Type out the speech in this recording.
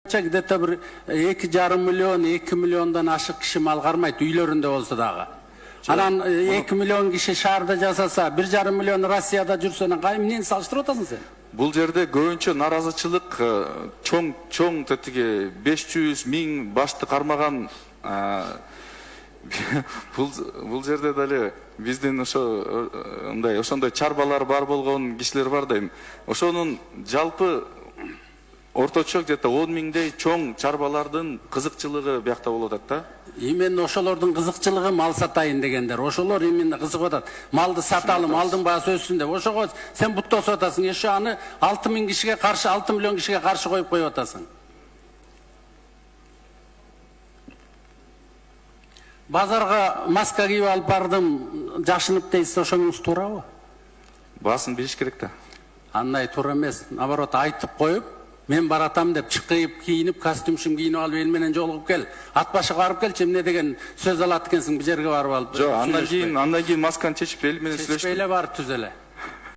Где-то bir 2,5 milyon, 2 milyondan aşık kişi mal karmaydı, üylöründe olsa dağı. Anan 2 milyon kişi şarda jasasa, 1,5 milyon Rossiyada жүрсөнүн кайымнен салыштырып атасың сен? Бул жерде көбүнчө наразычылык чоң тетиги 500 миң башты кармаган бул жерде дали биздин ошондой чарбалар бар болгон кишилер бар дейм. Ошонун жалпы орточо где-то 10 миңдей чоң чарбалардын кызыкчылыгы биякта болуп атат да. Именно ошолордун кызыкчылыгы мал сатайын дегендер. Ошолор именно кызыгып атат. Малды саталы, малдын баасы өссүн деп. Ошого сен буттосуп атасың. Эше аны 6 миң кишиге каршы, 6 миллион кишиге каршы коюп атасың. Базарга маска кийип алып бардым, жашынып дейсиз, ошоңуз туурабы? Баасын билиш керек да. Андай туура эмес. Наоборот, айтып коюп, мен баратам деп чыкып кийинип, костюмшум кийинип алып эл менен жолугуп кел. Ат башыга барып келчи, эмне деген сөз алат экенсиң, бу жерге барып алып. Жок, андан кийин масканы чечип эл менен сүйлөштүм. Чечпей эле барып түз эле.